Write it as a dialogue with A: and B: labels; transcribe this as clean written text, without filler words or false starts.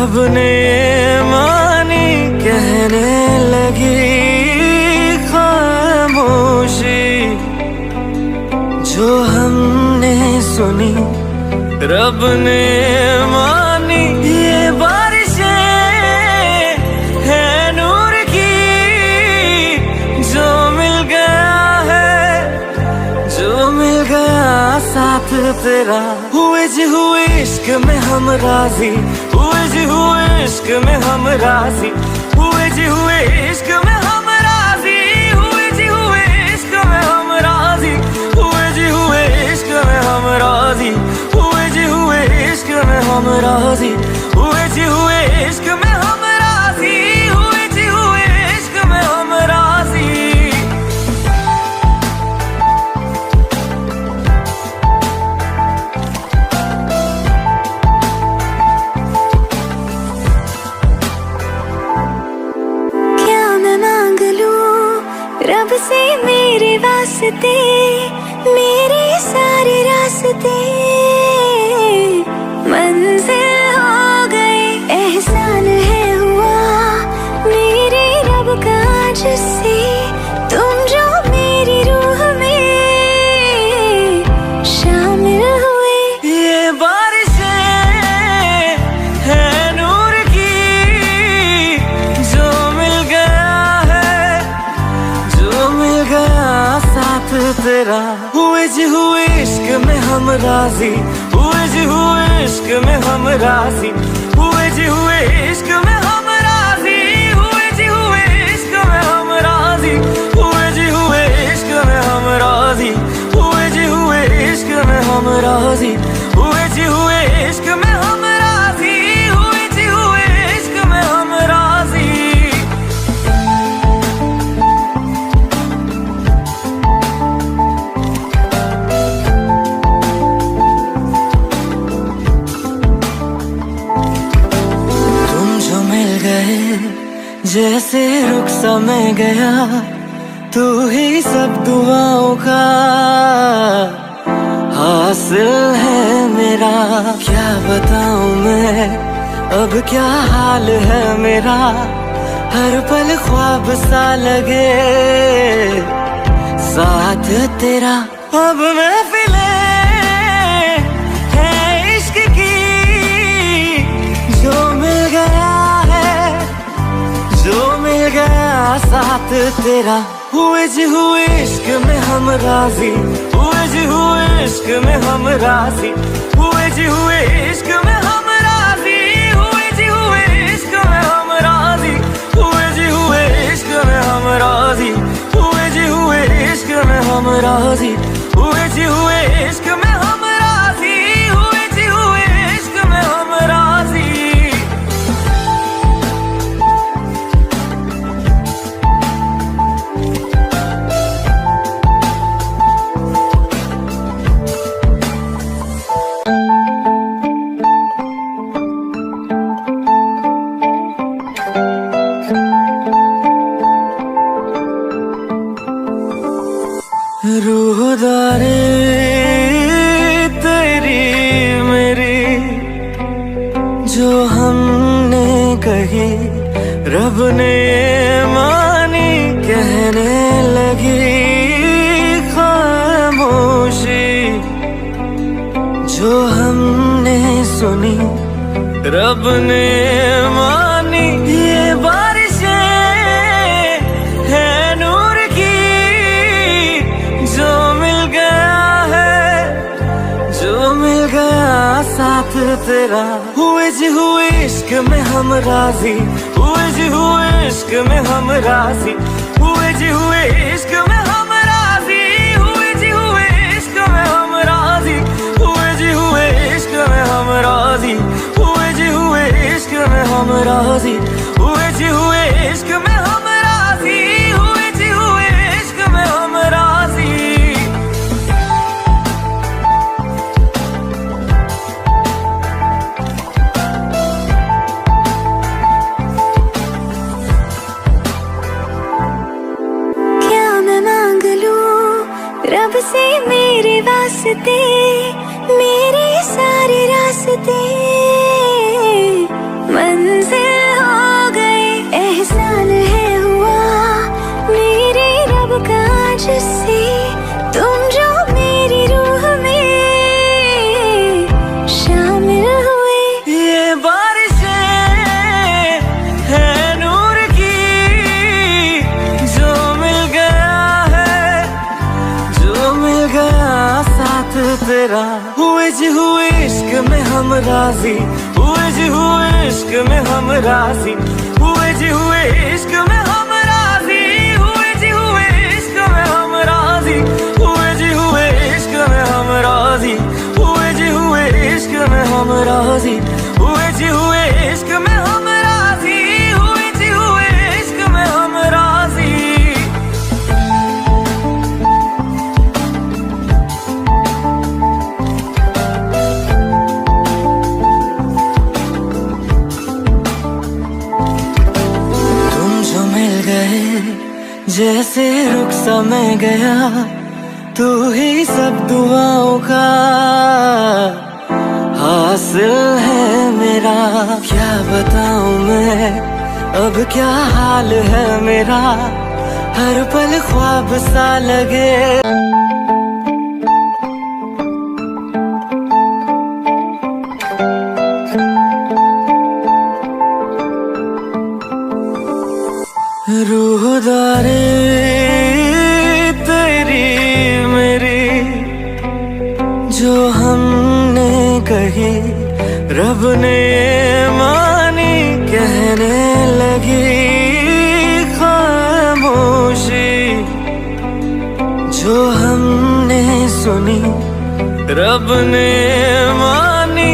A: रब ने मानी कहने लगी खामोशी, जो हमने सुनी रब ने मानी। ये बारिशें है नूर की, जो मिल गया है, जो मिल गया साथ तेरा। हुए जी हुए इश्क में हम राजी, हुए जी हुए इश्क में हम राजी, हुए जी हुए इश्क में हम राजी, हुए जी हुए इश्क में हम राजी, हुए जी हुए इश्क में हम राजी, हुए जी हुए इश्क में हम राजी, हुए जी हुए इश्क में हम राजी, हुए जी हुए इश्क में हम राजी।
B: रब से मेरे वास्ते, मेरे सारे रास्ते मंजिल हो गए। एहसान है हुआ मेरे रब का जिससे, तुम जो मेरी रूह में शामिल हुए।
A: ये बारिशें है नूर की, जो मिल गया है, जो मिल गया साथ तेरा। हुए जी हुए इश्क में हम राजी, हुए जी हुए इश्क में हम राजी, हुए जी हुए इश्क में हम राजी, हुए जी हुए इश्क में हम राजी, हुए जी हुए इश्क में हम राजी, हुए जी हुए इश्क में हम राजी, हुए जी हुए इश्क में हम राजी, हुए जी हुए इश्क में हम राजी। जैसे रुख सा मैं गया, तू ही सब दुआओं का हासिल है मेरा। क्या बताऊं मैं अब क्या हाल है मेरा, हर पल ख्वाब सा लगे साथ तेरा। अब महफिलें है इश्क की, जो मिल गया है, जो मिल गया साथ तेरा। हुए जी हुए इश्क में हम राजी, हुए जी हुए इश्क में हम राजी, हुए जी हुए इश्क में हम राजी, हुए जी हुए इश्क में हम राजी, हुए जी हुए इश्क में हम राजी, हुए जी हुए इश्क में हम राजी, हुए जी हुए इश्क में हम राजी, हुए जी हुए इश्क में हम राजी। रूहदारी तेरी मेरी, जो हमने कही रब ने मानी कहने लगी खामोशी, जो हमने सुनी रब ने मानी। ये बारिशें है नूर की, जो मिल गया है, जो मिल गया साथ तेरा। हुए जी हुए इश्क में हम राजी, हुए जी हुए इश्क में हम राजी, हुए जी हुए इश्क में हम राजी, हुए जी हुए इश्क में हम राजी, हुए जी हुए इश्क में हम राजी, हुए जी हुए इश्क में हम राजी, हुए जी हुए इश्क में हम राजी, हुए जी हुए इश्क में हम राजी।
B: रब से मेरे वास्ते, मेरे सारे रास्ते
A: तेरा। हुए जी हुए इश्क में हम राजी, हुए जी हुए इश्क में हम राजी, हुए जी हुए इश्क में हम राजी, हुए जी हुए इश्क में हम राजी, हुए जी हुए इश्क में हम राजी, हुए जी हुए इश्क में हम राजी, हुए जी हुए इश्क में हम राजी, हुए जी हुए इश्क में हम राजी। जैसे रुख सा मैं गया, तू ही सब दुआओं का हासिल है मेरा। क्या बताऊं मैं अब क्या हाल है मेरा, हर पल ख्वाब सा लगे। रूहदारे तेरी मेरी जो हमने कही, रब ने मानी कहने लगी खामोशी। जो हमने सुनी रब ने मानी